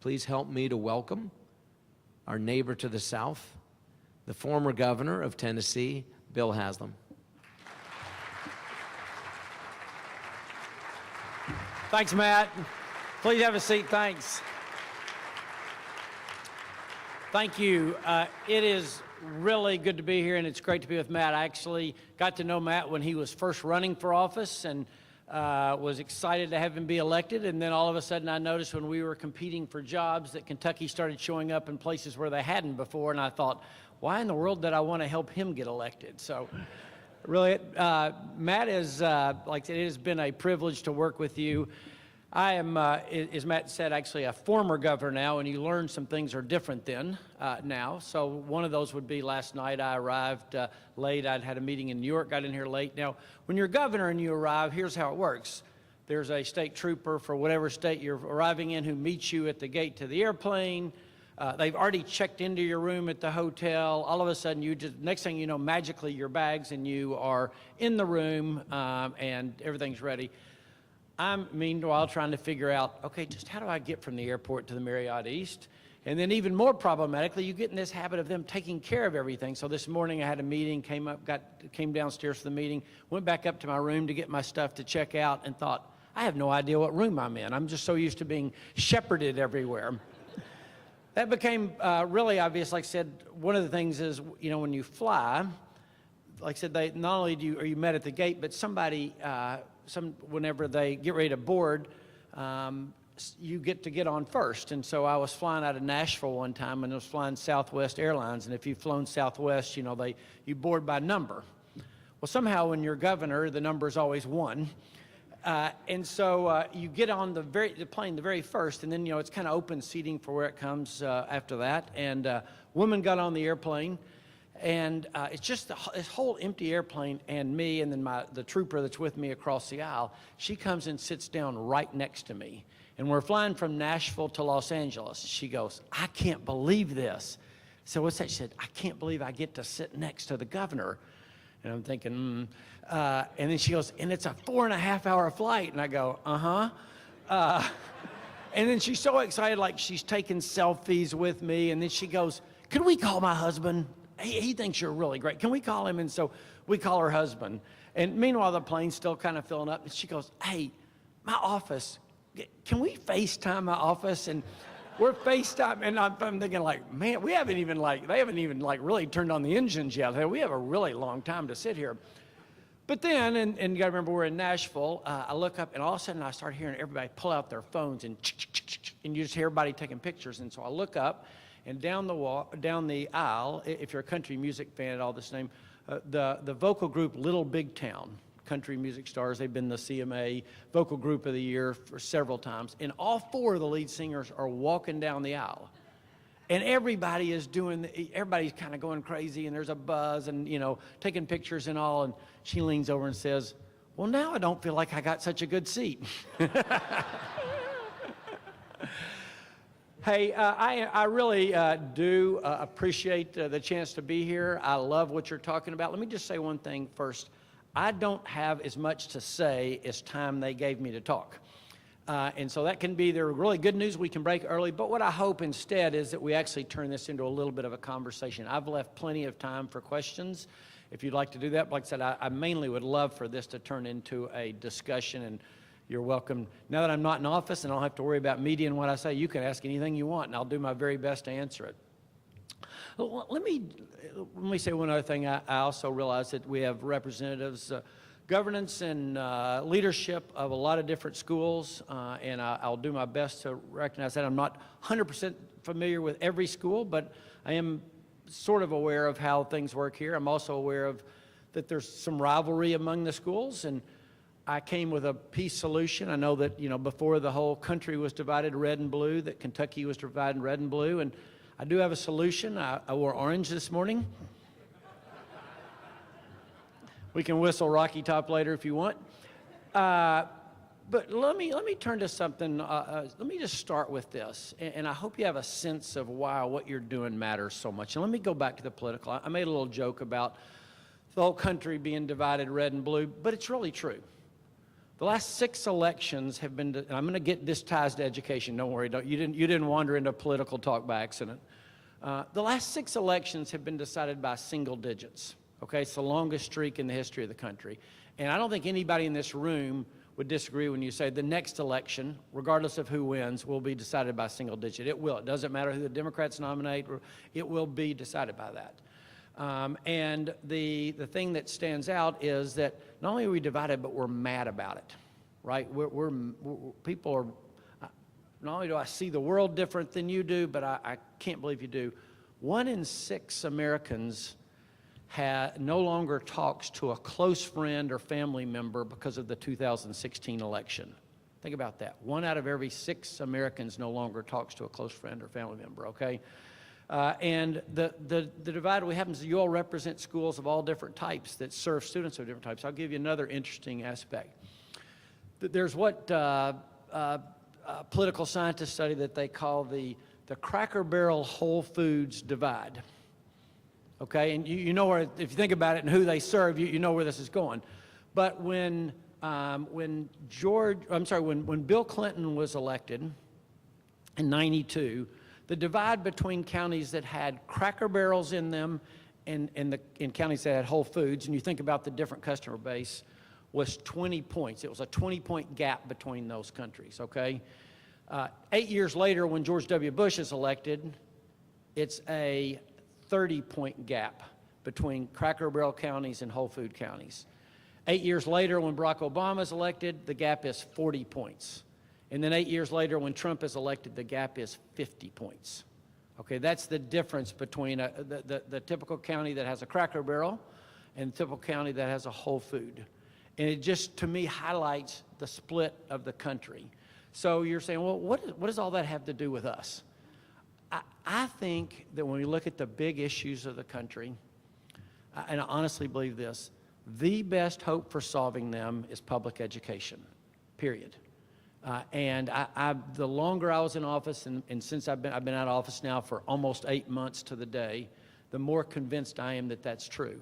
please help me to welcome our neighbor to the south, the former governor of Tennessee, Bill Haslam. Thanks, Matt. Please have a seat. Thanks. Thank you. It is really good to be here, and it's great to be with Matt. I actually got to know Matt when he was first running for office, and was excited to have him be elected. And then all of a sudden I noticed when we were competing for jobs that Kentucky started showing up in places where they hadn't before, and I thought, why in the world did I want to help him get elected? So really, Matt, is, like it has been a privilege to work with you. I am, as Matt said, actually a former governor now, and you learn some things are different then, now. So one of those would be last night I arrived late. I'd had a meeting in New York, got in here late. Now, when you're governor and you arrive, here's how it works. There's a state trooper for whatever state you're arriving in who meets you at the gate to the airplane. They've already checked into your room at the hotel. All of a sudden, you just, next thing you know, magically your bags and you are in the room, and everything's ready. I'm, meanwhile, trying to figure out, okay, just how do I get from the airport to the Marriott East? And then even more problematically, you get in this habit of them taking care of everything. So this morning I had a meeting, came downstairs for the meeting, went back up to my room to get my stuff to check out, and thought, I have no idea what room I'm in. I'm just so used to being shepherded everywhere. That became really obvious. Like I said, one of the things is, you know, when you fly, like I said, they not only are you met at the gate, but somebody, whenever they get ready to board, you get on first. And so I was flying out of Nashville one time, and I was flying Southwest Airlines. And if you've flown Southwest, you know, you board by number. Well, somehow when you're governor, the number is always 1. And so you get on the plane the very first, and then, you know, it's kind of open seating for where it comes after that. And a woman got on the airplane, and it's just this whole empty airplane, and me, and then the trooper that's with me across the aisle. She comes and sits down right next to me, and we're flying from Nashville to Los Angeles. She goes, I can't believe this. So what's that? She said, I can't believe I get to sit next to the governor. And I'm thinking, and then she goes, and it's a 4.5-hour flight. And I go, and then she's so excited, like she's taking selfies with me. And then she goes, can we call my husband? He thinks you're really great. Can we call him? And so we call her husband. And meanwhile, the plane's still kind of filling up. And she goes, hey, my office, can we FaceTime my office? And we're FaceTime, and I'm thinking like, man, they haven't even really turned on the engines yet. We have a really long time to sit here. But then, and you gotta remember we're in Nashville, I look up and all of a sudden I start hearing everybody pull out their phones and you just hear everybody taking pictures. And so I look up, and down the aisle, if you're a country music fan at all this name, the vocal group Little Big Town, country music stars. They've been the CMA Vocal Group of the Year for several times. And all 4 of the lead singers are walking down the aisle. And everybody's kind of going crazy, and there's a buzz, and, you know, taking pictures and all. And she leans over and says, well, now I don't feel like I got such a good seat. Hey, I really do appreciate the chance to be here. I love what you're talking about. Let me just say one thing first. I don't have as much to say as time they gave me to talk. And so that can be the really good news. We can break early. But what I hope instead is that we actually turn this into a little bit of a conversation. I've left plenty of time for questions if you'd like to do that. Like I said, I mainly would love for this to turn into a discussion, and you're welcome. Now that I'm not in office and I don't have to worry about media and what I say, you can ask anything you want, and I'll do my very best to answer it. Let me say one other thing. I also realize that we have representatives, governance and leadership of a lot of different schools, and I'll do my best to recognize that. I'm not 100% familiar with every school, but I am sort of aware of how things work here. I'm also aware of that there's some rivalry among the schools, and I came with a peace solution. I know that, you know, before the whole country was divided red and blue, that Kentucky was divided red and blue, and I do have a solution. I wore orange this morning. We can whistle Rocky Top later if you want. But let me turn to something. Let me just start with this, and I hope you have a sense of why what you're doing matters so much. And let me go back to the political. I made a little joke about the whole country being divided red and blue, but it's really true. The last 6 elections have been, and I'm going to get this ties to education, don't worry, you didn't wander into political talk by accident. The last 6 elections have been decided by single digits, okay? It's the longest streak in the history of the country. And I don't think anybody in this room would disagree when you say the next election, regardless of who wins, will be decided by single digit. It will. It doesn't matter who the Democrats nominate, it will be decided by that. And the thing that stands out is that not only are we divided, but we're mad about it, right? People are, not only do I see the world different than you do, but I can't believe you do. 1 in 6 Americans no longer talks to a close friend or family member because of the 2016 election. Think about that. 1 out of every 6 Americans no longer talks to a close friend or family member, okay? And the divide we have is you all represent schools of all different types that serve students of different types. I'll give you another interesting aspect. There's what political scientists study that they call the Cracker Barrel Whole Foods divide. Okay, and you know where, if you think about it and who they serve, you know where this is going. But when Bill Clinton was elected in '92, the divide between counties that had Cracker Barrels in them and counties that had Whole Foods, and you think about the different customer base, was 20 points. It was a 20-point gap between those countries, okay? 8 years later, when George W. Bush is elected, it's a 30-point gap between Cracker Barrel counties and Whole Food counties. 8 years later, when Barack Obama is elected, the gap is 40 points. And then 8 years later, when Trump is elected, the gap is 50 points. Okay, that's the difference between the typical county that has a Cracker Barrel and the typical county that has a Whole Food. And it just, to me, highlights the split of the country. So you're saying, well, what does all that have to do with us? I think that when we look at the big issues of the country, and I honestly believe this, the best hope for solving them is public education, period. And the longer I was in office, and since I've been out of office now for almost 8 months to the day, the more convinced I am that that's true.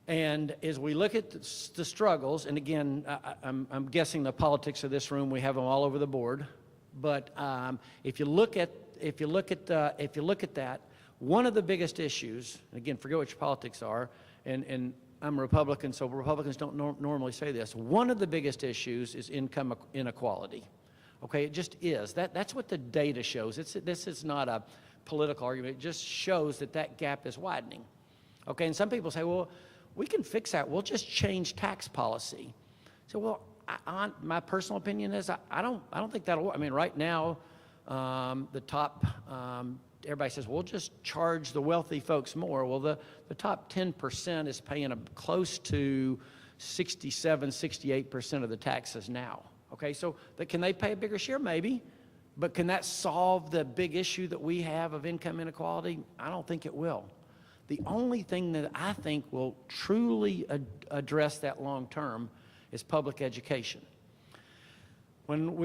And as we look at the struggles, and again, I'm guessing the politics of this room, we have them all over the board. But if you look at that, one of the biggest issues, and again, forget what your politics are, and I'm a Republican, so Republicans don't normally say this. One of the biggest issues is income inequality. Okay, it just is. That's what the data shows. This is not a political argument. It just shows that gap is widening. Okay, and some people say, well, we can fix that. We'll just change tax policy. So, well, my personal opinion is I don't think that'll work. I mean, right now, the top, everybody says, we'll just charge the wealthy folks more. Well, the top 10% is paying close to 67, 68% of the taxes now. Okay, so can they pay a bigger share? Maybe. But can that solve the big issue that we have of income inequality? I don't think it will. The only thing that I think will truly address that long term is public education. When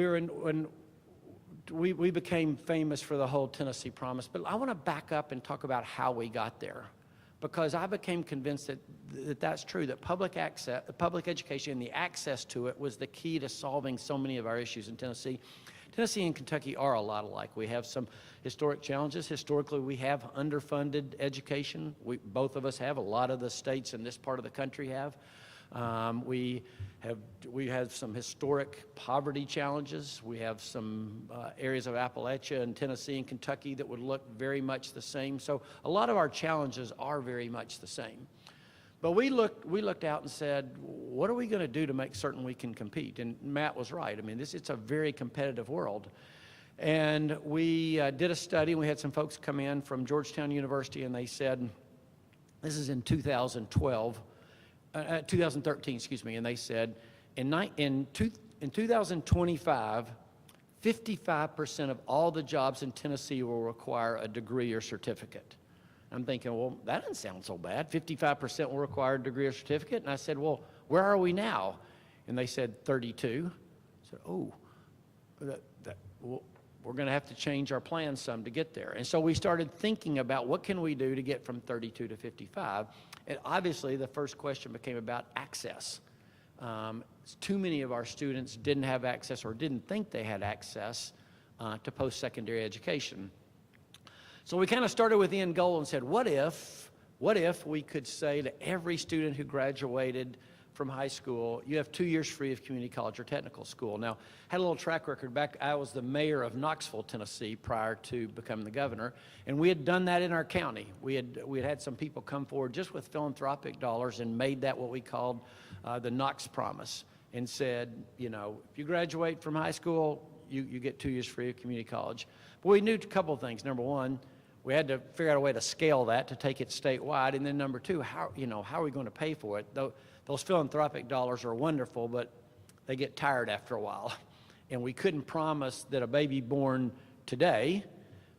we became famous for the whole Tennessee Promise, but I want to back up and talk about how we got there, because I became convinced that's true, that public education and the access to it was the key to solving so many of our issues in Tennessee. Tennessee and Kentucky are a lot alike. We have some historic challenges. Historically, we have underfunded education. Both of us have. A lot of the states in this part of the country have. We have some historic poverty challenges. We have some areas of Appalachia and Tennessee and Kentucky that would look very much the same. So a lot of our challenges are very much the same. But we looked out and said, what are we going to do to make certain we can compete? And Matt was right. I mean, it's a very competitive world. And we did a study, and we had some folks come in from Georgetown University, and they said, this is in 2013, excuse me, and they said, in 2025, 55% of all the jobs in Tennessee will require a degree or certificate. I'm thinking, well, that doesn't sound so bad. 55% will require a degree or certificate. And I said, well, where are we now? And they said 32. I said, oh, well, we're going to have to change our plans some to get there. And so we started thinking about what can we do to get from 32 to 55. And obviously, the first question became about access. too many of our students didn't have access or didn't think they had access to post-secondary education. So we kind of started with the end goal and said, what if we could say to every student who graduated from high school, you have 2 years free of community college or technical school. Now, had a little track record back. I was the mayor of Knoxville, Tennessee, prior to becoming the governor, and we had done that in our county. We had some people come forward just with philanthropic dollars and made that what we called the Knox Promise, and said, you know, if you graduate from high school, you get 2 years free of community college. But we knew a couple of things. Number one, we had to figure out a way to scale that to take it statewide, and then number two, how are we going to pay for it? Those philanthropic dollars are wonderful, but they get tired after a while. And we couldn't promise that a baby born today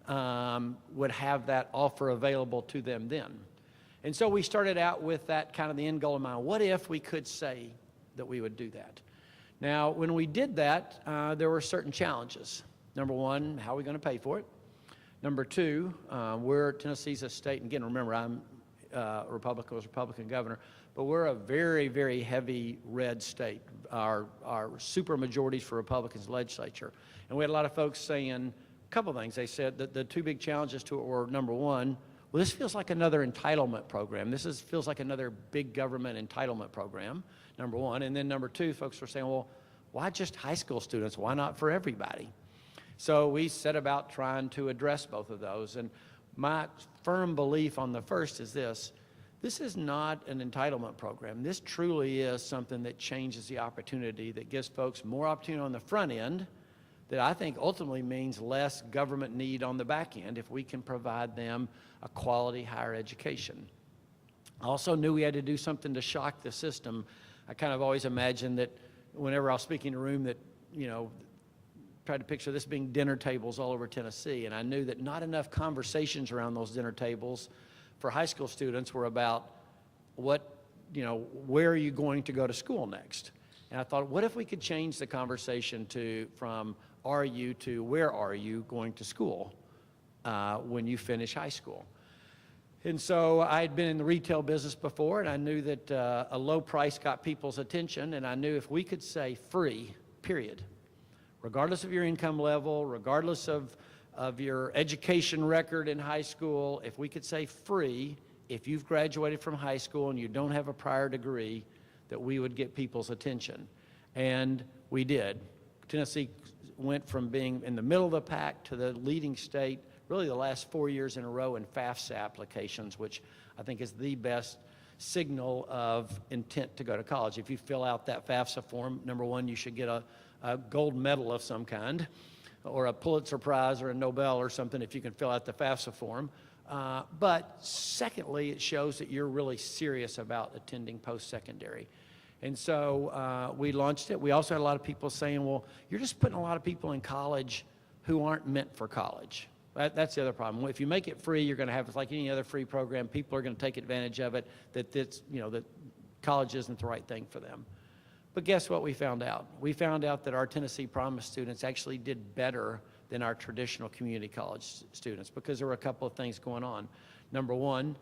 would have that offer available to them then. And so we started out with that kind of the end goal in mind. What if we could say that we would do that? Now, when we did that, there were certain challenges. Number one, how are we going to pay for it? Number two, Tennessee's a state, and again, remember, I'm Republican governor, but we're a very, very heavy red state. Our super majorities for Republicans legislature. And we had a lot of folks saying a couple of things. They said that the two big challenges to it were, number one, well, this feels like another entitlement program. Feels like another big government entitlement program, number one. And then number two, folks were saying, well, why just high school students? Why not for everybody? So we set about trying to address both of those. And my firm belief on the first is this is not an entitlement program. This truly is something that changes the opportunity, that gives folks more opportunity on the front end, that I think ultimately means less government need on the back end if we can provide them a quality higher education. I also knew we had to do something to shock the system. I kind of always imagined that whenever I was speaking in a room that, you know, tried to picture this being dinner tables all over Tennessee, and I knew that not enough conversations around those dinner tables for high school students were about where are you going to go to school next? And I thought, what if we could change the conversation from are you to where are you going to school when you finish high school? And so I had been in the retail business before, and I knew that a low price got people's attention, and I knew if we could say free, period, regardless of your income level, regardless of your education record in high school, if we could say free, if you've graduated from high school and you don't have a prior degree, that we would get people's attention. And we did. Tennessee went from being in the middle of the pack to the leading state really the last 4 years in a row in FAFSA applications, which I think is the best signal of intent to go to college. If you fill out that FAFSA form, number one, you should get a gold medal of some kind, or a Pulitzer Prize or a Nobel or something if you can fill out the FAFSA form. But secondly, it shows that you're really serious about attending post-secondary. And so we launched it. We also had a lot of people saying, well, you're just putting a lot of people in college who aren't meant for college. That's the other problem. If you make it free, you're going to have, it's like any other free program, people are going to take advantage of it, that college isn't the right thing for them. But guess what we found out? We found out that our Tennessee Promise students actually did better than our traditional community college students because there were a couple of things going on. Number one,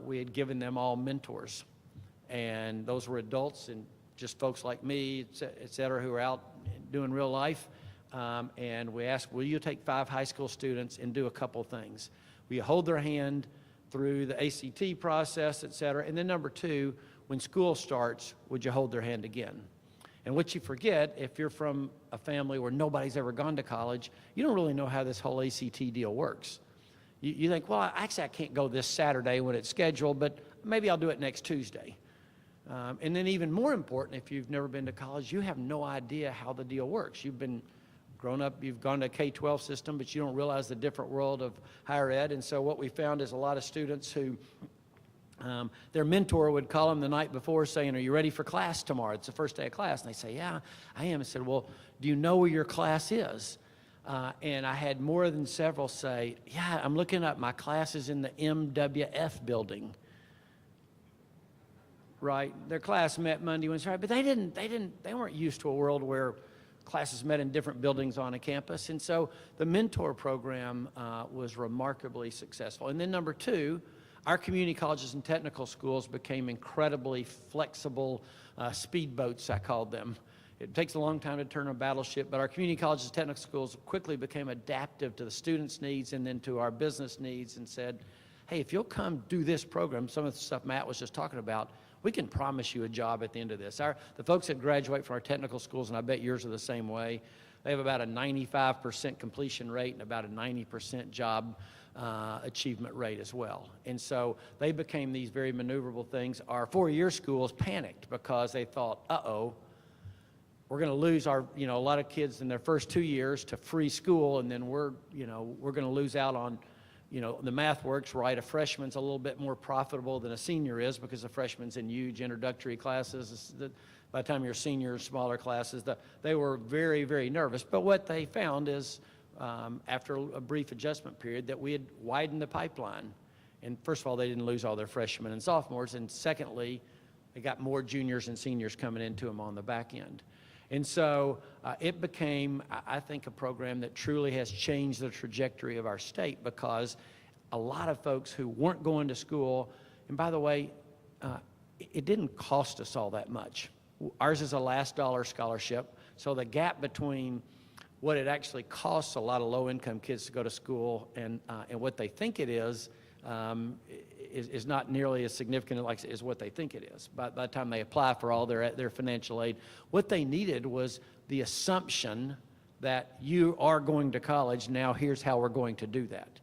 we had given them all mentors, and those were adults and just folks like me, et cetera, who are out doing real life. And we asked, will you take 5 high school students and do a couple things? Will you hold their hand through the ACT process, et cetera? And then number two, when school starts, would you hold their hand again? And what you forget, if you're from a family where nobody's ever gone to college, you don't really know how this whole ACT deal works. You think, well, actually I can't go this Saturday when it's scheduled, but maybe I'll do it next Tuesday. And then even more important, if you've never been to college, you have no idea how the deal works. You've been grown up, you've gone to a K-12 system, but you don't realize the different world of higher ed. And so what we found is a lot of students who their mentor would call them the night before saying, are you ready for class tomorrow? It's the first day of class. And they say, yeah, I am. I said, well, do you know where your class is? And I had more than several say, yeah, I'm looking up. My class is in the MWF building. Right? Their class met Monday, Wednesday, but they weren't used to a world where classes met in different buildings on a campus. And so the mentor program was remarkably successful. And then number two, Our community colleges and technical schools became incredibly flexible speedboats, I called them. It takes a long time to turn a battleship, but our community colleges and technical schools quickly became adaptive to the students' needs and then to our business needs and said, hey, if you'll come do this program, some of the stuff Matt was just talking about, we can promise you a job at the end of this. The folks that graduate from our technical schools, and I bet yours are the same way, they have about a 95% completion rate and about a 90% job achievement rate as well. And so they became these very maneuverable things. Our four-year schools panicked because they thought, uh-oh, we're going to lose a lot of kids in their first 2 years to free school, and then we're going to lose out on, the math works, right? A freshman's a little bit more profitable than a senior is because a freshman's in huge introductory classes. By the time you're a senior, smaller classes, they were very, very nervous. But what they found is, after a brief adjustment period, that we had widened the pipeline. And first of all, they didn't lose all their freshmen and sophomores. And secondly, they got more juniors and seniors coming into them on the back end. And so it became, I think, a program that truly has changed the trajectory of our state because a lot of folks who weren't going to school, and by the way, it didn't cost us all that much. Ours is a last dollar scholarship, so the gap between what it actually costs a lot of low-income kids to go to school and what they think it is not nearly as significant as what they think it is. By the time they apply for all their financial aid, what they needed was the assumption that you are going to college, now here's how we're going to do that.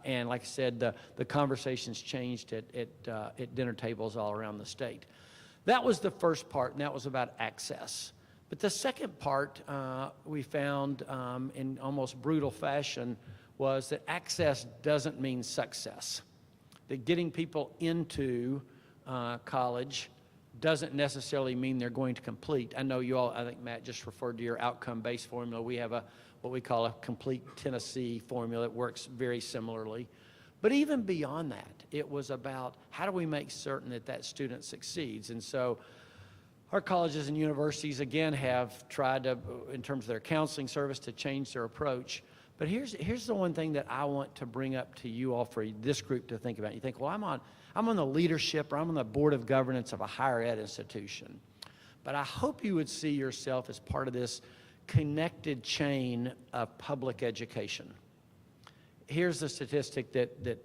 And like I said, the conversations changed at dinner tables all around the state. That was the first part, and that was about access. But the second part we found in almost brutal fashion was that access doesn't mean success. That getting people into college doesn't necessarily mean they're going to complete. I know you all, I think Matt just referred to your outcome-based formula. We have what we call a complete Tennessee formula that works very similarly. But even beyond that, it was about how do we make certain that student succeeds? And so our colleges and universities, again, have tried to, in terms of their counseling service, to change their approach. But here's the one thing that I want to bring up to you all for this group to think about. You think, well, I'm on the leadership or I'm on the board of governance of a higher ed institution. But I hope you would see yourself as part of this connected chain of public education. Here's the statistic that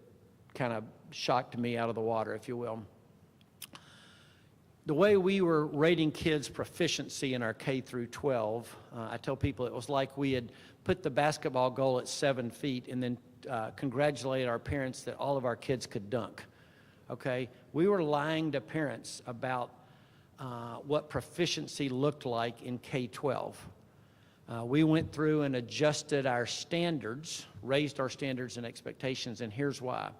kind of shocked me out of the water, if you will. The way we were rating kids' proficiency in our K through 12, I tell people it was like we had put the basketball goal at 7 feet and then congratulate our parents that all of our kids could dunk. Okay? We were lying to parents about what proficiency looked like in K-12. We went through and adjusted our standards, raised our standards and expectations, and here's why.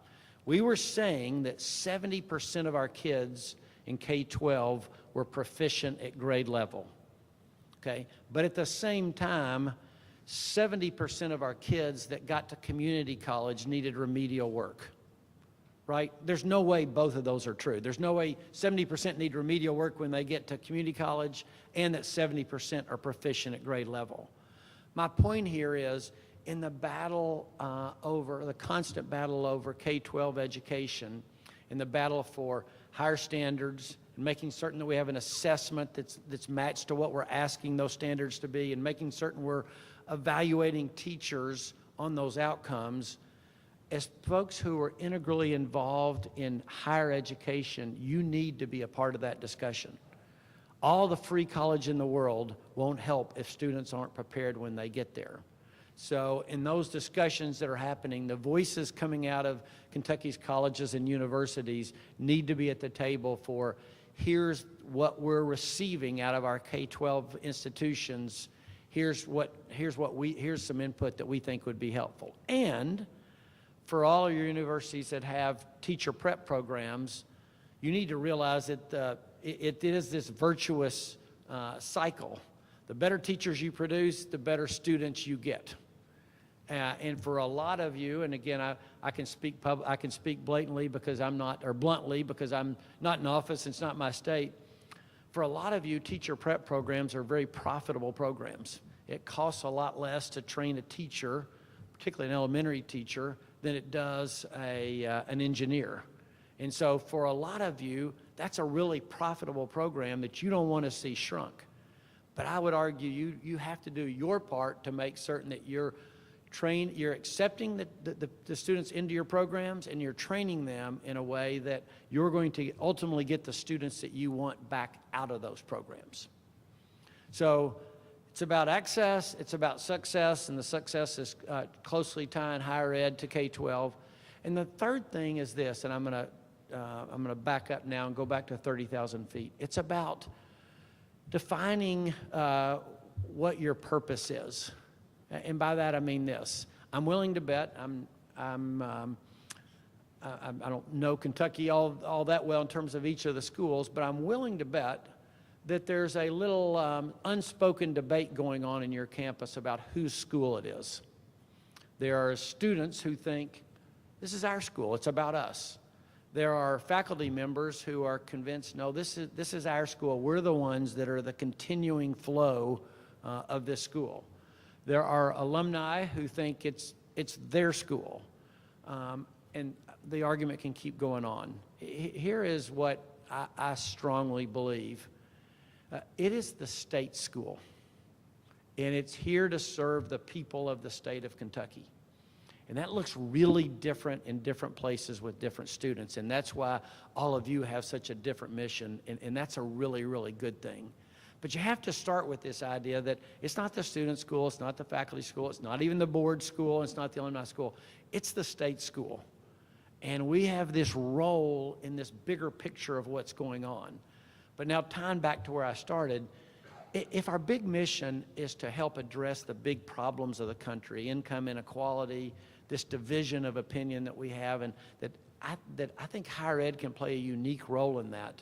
We were saying that 70% of our kids in K-12 were proficient at grade level, okay? But at the same time, 70% of our kids that got to community college needed remedial work, right? There's no way both of those are true. There's no way 70% need remedial work when they get to community college and that 70% are proficient at grade level. My point here is in the battle the constant battle over K-12 education, in the battle for higher standards, and making certain that we have an assessment that's matched to what we're asking those standards to be, and making certain we're evaluating teachers on those outcomes. As folks who are integrally involved in higher education, you need to be a part of that discussion. All the free college in the world won't help if students aren't prepared when they get there. So in those discussions that are happening, the voices coming out of Kentucky's colleges and universities need to be at the table for here's what we're receiving out of our K-12 institutions. Here's some input that we think would be helpful. And for all of your universities that have teacher prep programs, you need to realize that it is this virtuous cycle. The better teachers you produce, the better students you get. And for a lot of you, and again, I can speak blatantly because I'm not, or bluntly because I'm not in office, it's not my state. For a lot of you, teacher prep programs are very profitable programs. It costs a lot less to train a teacher, particularly an elementary teacher, than it does an engineer. And so for a lot of you, that's a really profitable program that you don't want to see shrunk. But I would argue you have to do your part to make certain that you're accepting the students into your programs, and you're training them in a way that you're going to ultimately get the students that you want back out of those programs. So it's about access, it's about success, and the success is closely tying higher ed to K-12. And the third thing is this, and I'm gonna back up now and go back to 30,000 feet. It's about defining what your purpose is. And by that I mean this. I'm willing to bet, I don't know Kentucky all that well in terms of each of the schools, but I'm willing to bet that there's a little unspoken debate going on in your campus about whose school it is. There are students who think, this is our school, it's about us. There are faculty members who are convinced, no, this is our school. We're the ones that are the continuing flow of this school. There are alumni who think it's their school. And the argument can keep going on. Here is what I strongly believe. It is the state school, and it's here to serve the people of the state of Kentucky. And that looks really different in different places with different students, and that's why all of you have such a different mission, and that's a really, really good thing. But you have to start with this idea that it's not the student school, it's not the faculty school, it's not even the board school, it's not the alumni school, it's the state school. And we have this role in this bigger picture of what's going on. But now tying back to where I started, if our big mission is to help address the big problems of the country, income inequality, this division of opinion that we have, and that I think higher ed can play a unique role in that.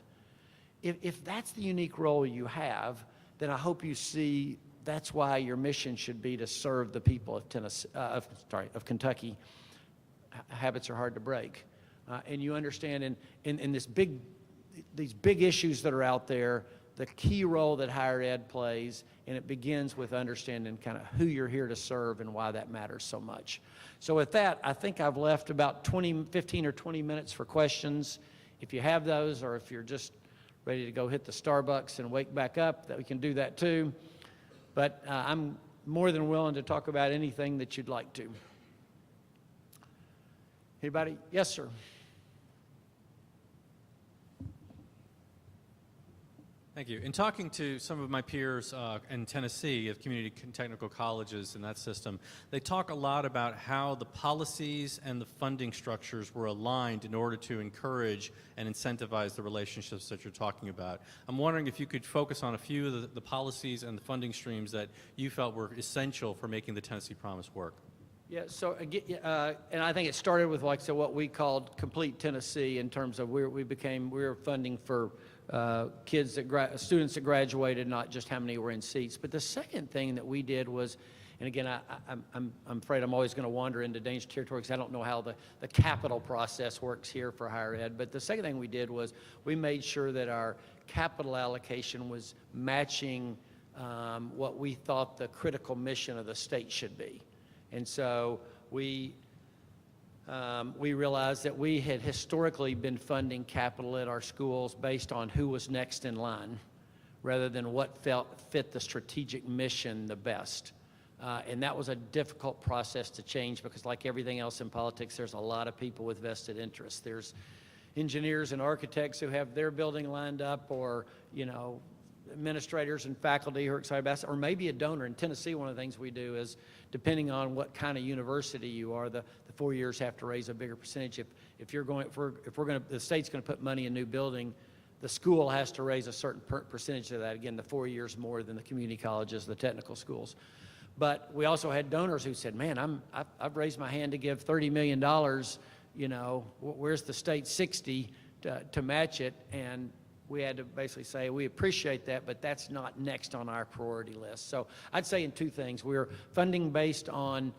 If that's the unique role you have, then I hope you see that's why your mission should be to serve the people of of Kentucky. Habits are hard to break. And you understand in these big issues that are out there, the key role that higher ed plays, and it begins with understanding kind of who you're here to serve and why that matters so much. So with that, I think I've left about 15 or 20 minutes for questions. If you have those, or if you're just ready to go hit the Starbucks and wake back up, that we can do that too. But I'm more than willing to talk about anything that you'd like to. Anybody? Yes, sir. Thank you. In talking to some of my peers in Tennessee of community technical colleges in that system, they talk a lot about how the policies and the funding structures were aligned in order to encourage and incentivize the relationships that you're talking about. I'm wondering if you could focus on a few of the policies and the funding streams that you felt were essential for making the Tennessee Promise work. Yeah, so again, and I think it started with, like, so what we called Complete Tennessee, in terms of we were funding for students that graduated, not just how many were in seats. But the second thing that we did was, and again, I'm afraid I'm always going to wander into dangerous territory because I don't know how the capital process works here for higher ed. But the second thing we did was we made sure that our capital allocation was matching what we thought the critical mission of the state should be. And so we realized that we had historically been funding capital at our schools based on who was next in line, rather than what fit the strategic mission the best. And that was a difficult process to change because, like everything else in politics, there's a lot of people with vested interests. There's engineers and architects who have their building lined up, or, you know, administrators and faculty who are excited about it, or maybe a donor. In Tennessee, one of the things we do is, depending on what kind of university you are, the 4 years have to raise a bigger percentage. If the state's going to put money in a new building, the school has to raise a certain percentage of that. Again, the 4 years more than the community colleges, the technical schools. But we also had donors who said, man, I've raised my hand to give $30 million, you know, where's the state 60 to match it? And we had to basically say, we appreciate that, but that's not next on our priority list. So I'd say in two things. We're funding based on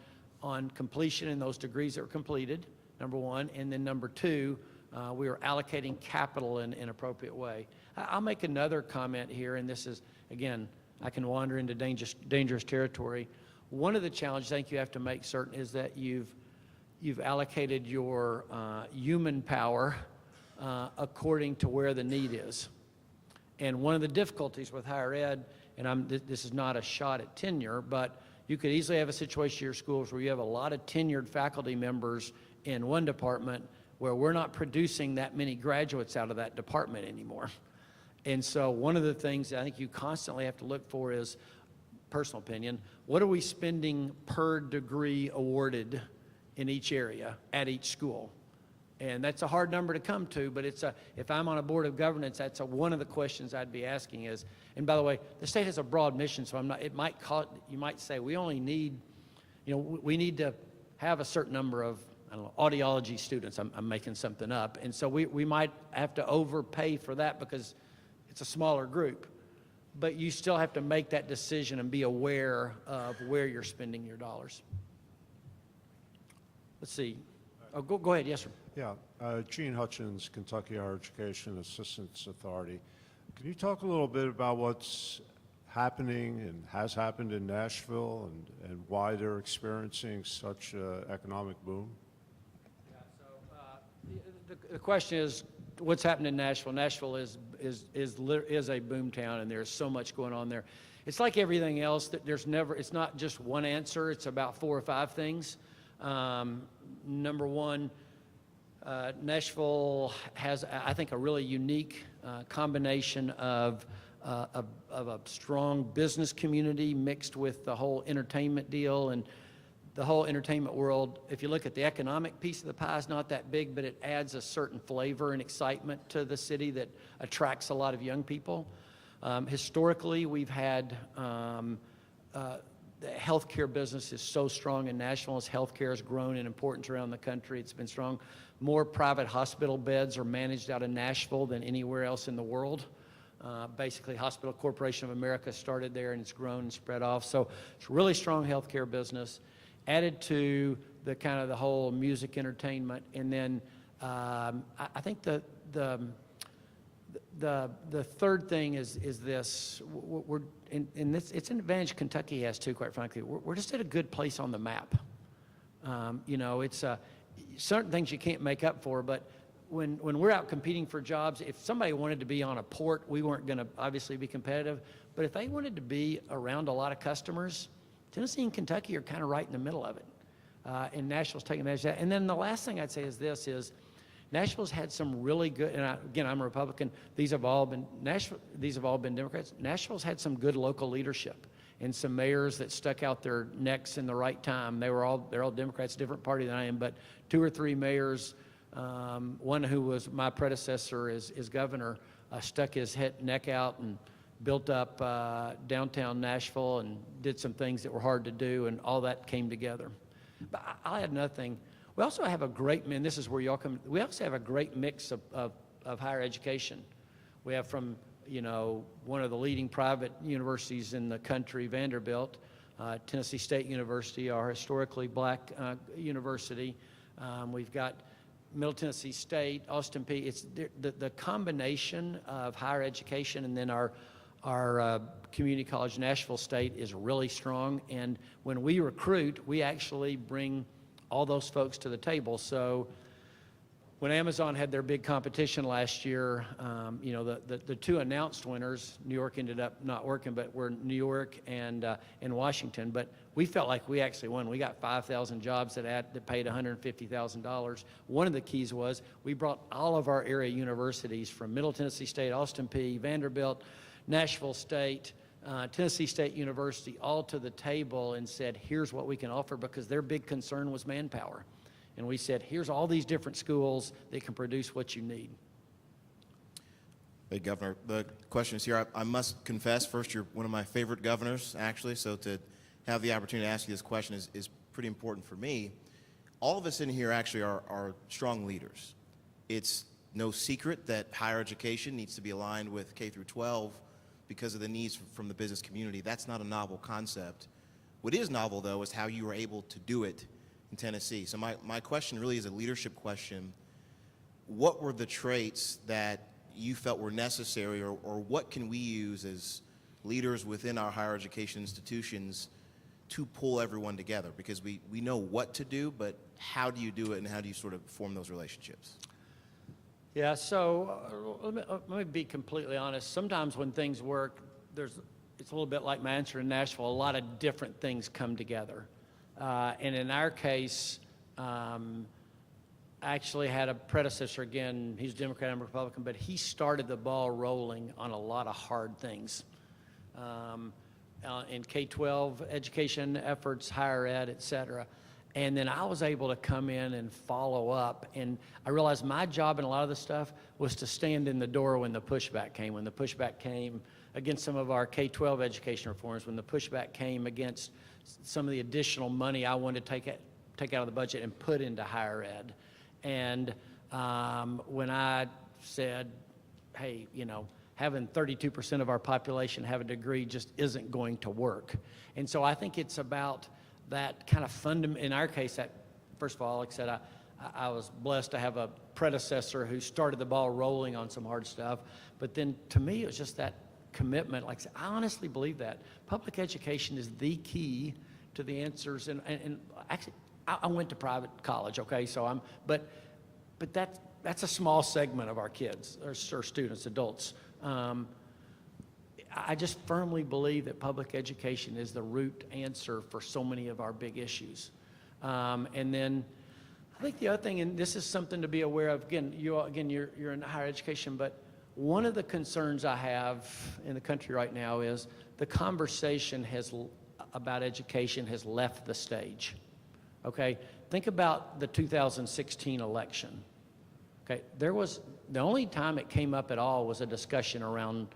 completion and those degrees that were completed, number one. And then number two, we were allocating capital in an appropriate way. I'll make another comment here, and this is, again, I can wander into dangerous territory. One of the challenges I think you have to make certain is that you've allocated your human power according to where the need is. And one of the difficulties with higher ed, and this is not a shot at tenure, but you could easily have a situation in your schools where you have a lot of tenured faculty members in one department where we're not producing that many graduates out of that department anymore. And so one of the things I think you constantly have to look for is, personal opinion, what are we spending per degree awarded in each area at each school? And that's a hard number to come to, but if I'm on a board of governance, that's one of the questions I'd be asking is, and by the way, the state has a broad mission, so you might say we only need, we need to have a certain number of, I don't know, audiology students. I'm making something up. And so we might have to overpay for that because it's a smaller group. But you still have to make that decision and be aware of where you're spending your dollars. Let's see. Oh, go ahead. Yes, sir. Yeah, Gene Hutchins, Kentucky Higher Education Assistance Authority. Can you talk a little bit about what's happening and has happened in Nashville and why they're experiencing such an economic boom? Yeah, so the question is, what's happened in Nashville? Nashville is a boom town, and there's so much going on there. It's like everything else that it's not just one answer. It's about 4 or 5 things. Number one, Nashville has, I think, a really unique combination of a strong business community mixed with the whole entertainment deal. And the whole entertainment world, if you look at the economic piece of the pie, is not that big, but it adds a certain flavor and excitement to the city that attracts a lot of young people. Historically, we've had the healthcare business is so strong in Nashville as healthcare has grown in importance around the country. It's been strong. More private hospital beds are managed out of Nashville than anywhere else in the world. Basically, Hospital Corporation of America started there, and it's grown and spread off. So it's a really strong healthcare business, added to the kind of the whole music entertainment. And then I think the third thing is this. It's an advantage Kentucky has too, quite frankly. We're just at a good place on the map. It's certain things you can't make up for, but when we're out competing for jobs, if somebody wanted to be on a port, we weren't going to obviously be competitive. But if they wanted to be around a lot of customers, Tennessee and Kentucky are kind of right in the middle of it. And Nashville's taking advantage of that. And then the last thing I'd say is this is, Nashville's had some really good, and again, I'm a Republican. These have all been Democrats. Nashville's had some good local leadership and some mayors that stuck out their necks in the right time. They're all Democrats, different party than I am, but 2 or 3 mayors, one who was my predecessor as governor, stuck his neck out and built up downtown Nashville and did some things that were hard to do, and all that came together. But I'll add another thing. We also have a great, and this is where y'all come, we also have a great mix of higher education. We have from, one of the leading private universities in the country, Vanderbilt, Tennessee State University, our historically black university. We've got Middle Tennessee State, Austin P. It's the combination of higher education and then our community college, Nashville State, is really strong. And when we recruit, we actually bring all those folks to the table. So when Amazon had their big competition last year, the 2 announced winners, New York ended up not working, but were New York and Washington. But we felt like we actually won. We got 5,000 jobs that paid $150,000. One of the keys was we brought all of our area universities from Middle Tennessee State, Austin P, Vanderbilt, Nashville State, Tennessee State University, all to the table and said, here's what we can offer, because their big concern was manpower. And we said, here's all these different schools that can produce what you need. Hey, Governor, the question is here. I must confess, first, you're one of my favorite governors, actually, so to have the opportunity to ask you this question is pretty important for me. All of us in here actually are strong leaders. It's no secret that higher education needs to be aligned with K through 12 because of the needs from the business community. That's not a novel concept. What is novel, though, is how you were able to do it in Tennessee. So my question really is a leadership question. What were the traits that you felt were necessary, or what can we use as leaders within our higher education institutions to pull everyone together? Because we know what to do, but how do you do it, and how do you sort of form those relationships? Yeah, so let me be completely honest. Sometimes when things work, it's a little bit like my answer in Nashville. A lot of different things come together. And in our case, I actually had a predecessor, again, he's Democrat, I'm Republican, but he started the ball rolling on a lot of hard things. In K-12 education efforts, higher ed, et cetera. And then I was able to come in and follow up. And I realized my job in a lot of this stuff was to stand in the door when the pushback came. When the pushback came against some of our K-12 education reforms, when the pushback came against some of the additional money I wanted to take out of the budget and put into higher ed. And when I said, hey, you know, having 32% of our population have a degree just isn't going to work. And so I think it's about that kind of in our case, that, first of all, like I said, I was blessed to have a predecessor who started the ball rolling on some hard stuff. But then to me, it was just that commitment. Like I said, I honestly believe that public education is the key to the answers. And actually, I went to private college, okay? So but that's a small segment of our kids, or students, adults. I just firmly believe that public education is the root answer for so many of our big issues. And then I think the other thing, and this is something to be aware of, again, you're in higher education, but one of the concerns I have in the country right now is the conversation about education has left the stage. Okay, think about the 2016 election. Okay, the only time it came up at all was a discussion around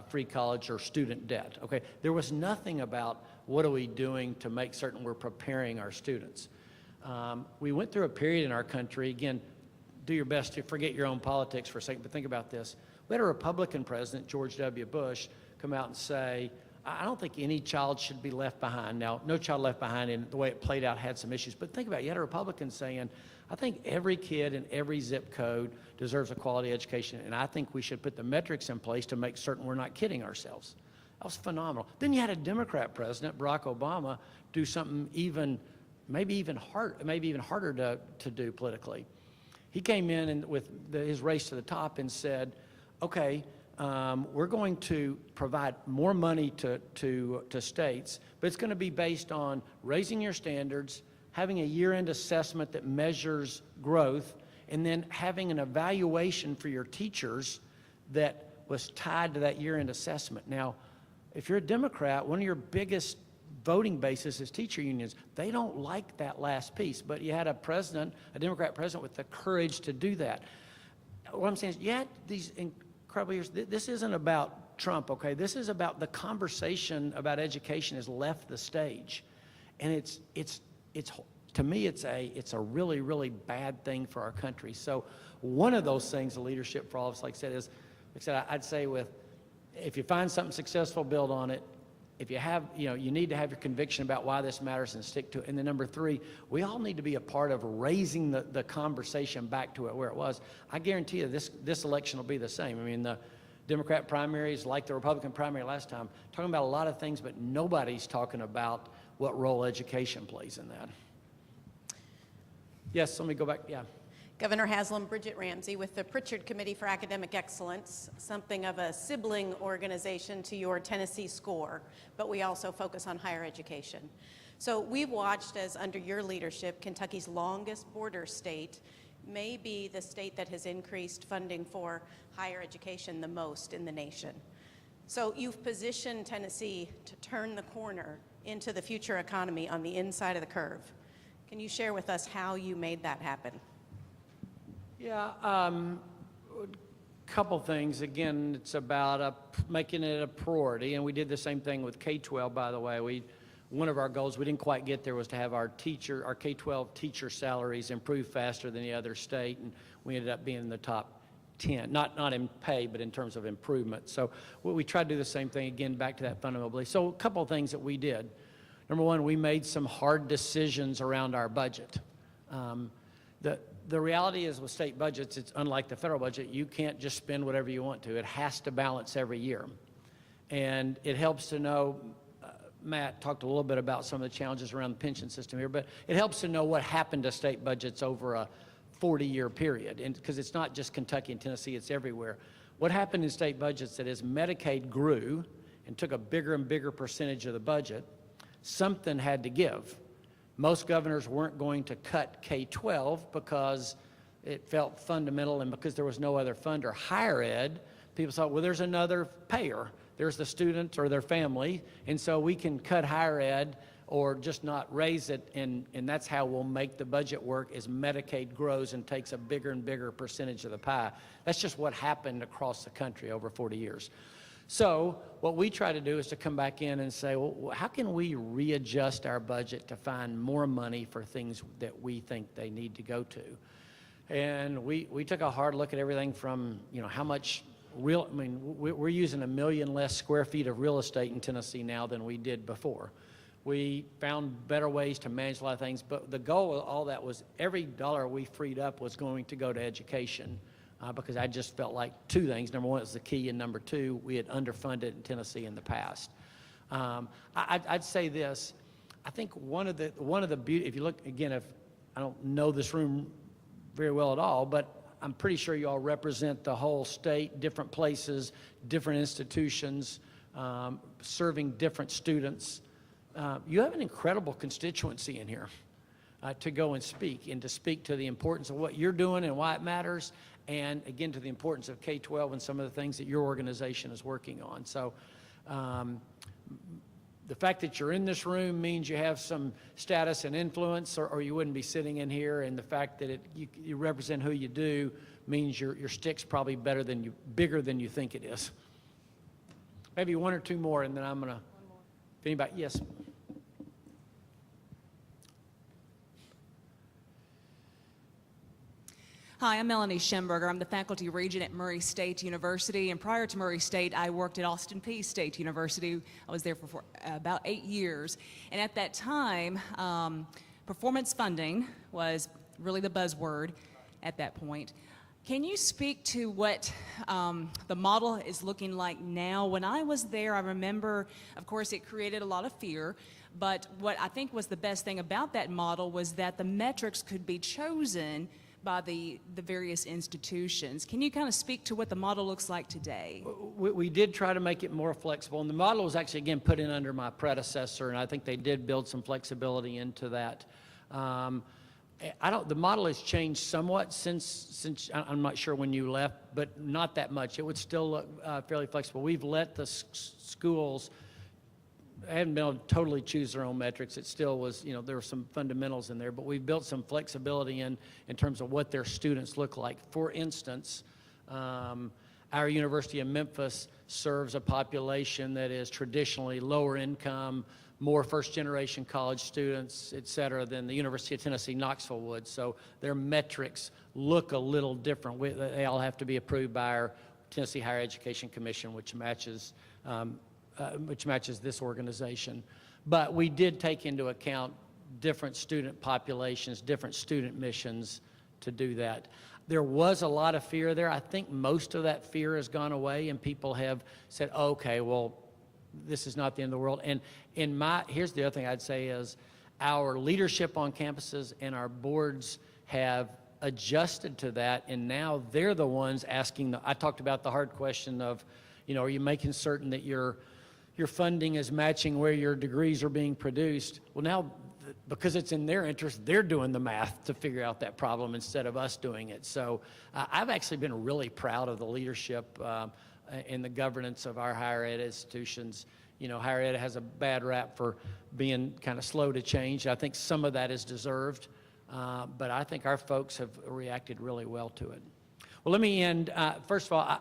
free college or student debt. Okay, there was nothing about what are we doing to make certain we're preparing our students. We went through a period in our country, again, do your best to forget your own politics for a second, but think about this. We had a Republican president, George W. Bush, come out and say, I don't think any child should be left behind. Now, No Child Left Behind, and the way it played out had some issues, but think about it. You had a Republican saying, I think every kid in every zip code deserves a quality education, and I think we should put the metrics in place to make certain we're not kidding ourselves. That was phenomenal. Then you had a Democrat president, Barack Obama, do something maybe even harder to do politically. He came in and with his race to the top and said, okay, we're going to provide more money to states, but it's going to be based on raising your standards, having a year-end assessment that measures growth, and then having an evaluation for your teachers that was tied to that year-end assessment. Now, if you're a Democrat, one of your biggest voting bases is teacher unions. They don't like that last piece, but you had a Democrat president with the courage to do that. What I'm saying is, you had these incredible years. This isn't about Trump, okay? This is about the conversation about education has left the stage. And it's to me, it's a really, really bad thing for our country. So one of those things, the leadership for all of us, like I said, I'd say if you find something successful, build on it. If you have, you need to have your conviction about why this matters and stick to it. And then number three, we all need to be a part of raising the conversation back to it where it was. I guarantee you this election will be the same. I mean, the Democrat primaries, like the Republican primary last time, talking about a lot of things, but nobody's talking about what role education plays in that. Yes, let me go back, yeah. Governor Haslam, Bridget Ramsey with the Pritchard Committee for Academic Excellence, something of a sibling organization to your Tennessee SCORE, but we also focus on higher education. So we've watched as under your leadership, Kentucky's longest border state may be the state that has increased funding for higher education the most in the nation. So you've positioned Tennessee to turn the corner into the future economy on the inside of the curve. Can you share with us how you made that happen? Yeah, a couple things. Again, it's about making it a priority, and we did the same thing with K-12, by the way. One of our goals, we didn't quite get there, was to have our K-12 teacher salaries improve faster than the other state, and we ended up being in the top 10, not in pay, but in terms of improvement. So we tried to do the same thing, again, back to that fundamental belief. So a couple of things that we did. Number one, we made some hard decisions around our budget. The reality is with state budgets, it's unlike the federal budget. You can't just spend whatever you want to. It has to balance every year. And it helps to know, Matt talked a little bit about some of the challenges around the pension system here, but it helps to know what happened to state budgets over a 40-year period, and because it's not just Kentucky and Tennessee, it's everywhere. What happened in state budgets that as Medicaid grew and took a bigger and bigger percentage of the budget, something had to give. Most governors weren't going to cut K-12 because it felt fundamental and because there was no other funder. Higher ed, people thought, well, there's another payer. There's the student or their family, and so we can cut higher ed or just not raise it, and that's how we'll make the budget work as Medicaid grows and takes a bigger and bigger percentage of the pie. That's just what happened across the country over 40 years. So what we try to do is to come back in and say, well, how can we readjust our budget to find more money for things that we think they need to go to? And we took a hard look at everything from, how much we're using 1 million less square feet of real estate in Tennessee now than we did before. We found better ways to manage a lot of things, but the goal of all that was every dollar we freed up was going to go to education, because I just felt like two things. Number one, it was the key, and number two, we had underfunded in Tennessee in the past. I'd say this. I think one of the beauty, if you look, again, if I don't know this room very well at all, but I'm pretty sure you all represent the whole state, different places, different institutions, serving different students. You have an incredible constituency in here to go and speak, and to speak to the importance of what you're doing and why it matters, and again, to the importance of K-12 and some of the things that your organization is working on. So the fact that you're in this room means you have some status and influence, or you wouldn't be sitting in here, and the fact that you represent who you do means your stick's probably bigger than you think it is. Maybe one or two more, and then I'm gonna, if anybody, yes. Hi, I'm Melanie Schemberger. I'm the faculty regent at Murray State University, and prior to Murray State, I worked at Austin Peay State University. I was there for about 8 years, and at that time, performance funding was really the buzzword at that point. Can you speak to what the model is looking like now? When I was there, I remember, of course, it created a lot of fear, but what I think was the best thing about that model was that the metrics could be chosen by the various institutions. Can you kind of speak to what the model looks like today? We did try to make it more flexible, and the model was actually, again, put in under my predecessor, and I think they did build some flexibility into that. The model has changed somewhat since I'm not sure when you left, but not that much. It would still look fairly flexible. We've let the schools, I haven't been able to totally choose their own metrics. It still was, there were some fundamentals in there, but we've built some flexibility in terms of what their students look like. For instance, our University of Memphis serves a population that is traditionally lower income, more first-generation college students, et cetera, than the University of Tennessee Knoxville would. So their metrics look a little different. They all have to be approved by our Tennessee Higher Education Commission, which matches this organization. But we did take into account different student populations, different student missions to do that. There was a lot of fear there. I think most of that fear has gone away, and people have said, okay, well, this is not the end of the world. And here's the other thing I'd say is our leadership on campuses and our boards have adjusted to that, and now they're the ones asking I talked about the hard question of, are you making certain that your funding is matching where your degrees are being produced? Well, now, because it's in their interest, they're doing the math to figure out that problem instead of us doing it. So I've actually been really proud of the leadership and the governance of our higher ed institutions. Higher ed has a bad rap for being kind of slow to change. I think some of that is deserved, but I think our folks have reacted really well to it. Well, let me end. First of all,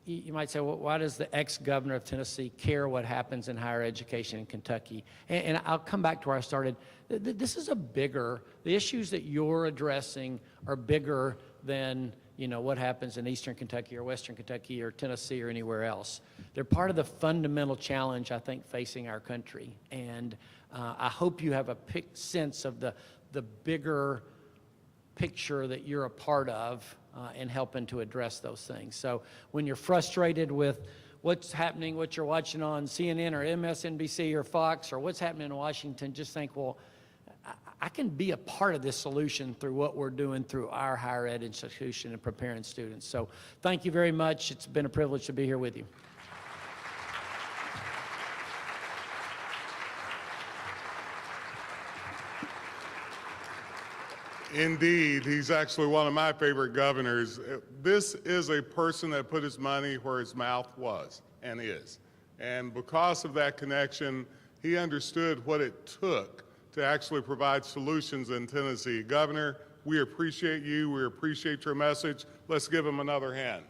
you might say, well, why does the ex-governor of Tennessee care what happens in higher education in Kentucky? And I'll come back to where I started. This is the issues that you're addressing are bigger than, what happens in Eastern Kentucky or Western Kentucky or Tennessee or anywhere else. They're part of the fundamental challenge, I think, facing our country. And I hope you have a sense of the bigger picture that you're a part of and helping to address those things. So when you're frustrated with what's happening, what you're watching on CNN or MSNBC or Fox or what's happening in Washington, just think, well, I can be a part of this solution through what we're doing through our higher ed institution and preparing students. So thank you very much. It's been a privilege to be here with you. Indeed, he's actually one of my favorite governors. This is a person that put his money where his mouth was and is. And because of that connection, he understood what it took to actually provide solutions in Tennessee. Governor, we appreciate you. We appreciate your message. Let's give him another hand.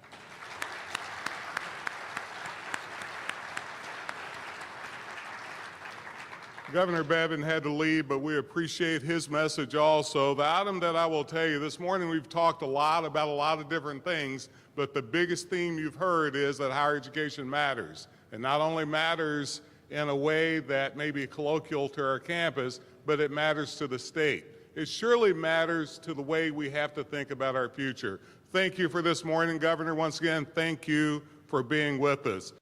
Governor Bevin had to leave, but we appreciate his message also. The item that I will tell you, this morning we've talked a lot about a lot of different things, but the biggest theme you've heard is that higher education matters. And not only matters in a way that may be colloquial to our campus, but it matters to the state. It surely matters to the way we have to think about our future. Thank you for this morning, Governor. Once again, thank you for being with us.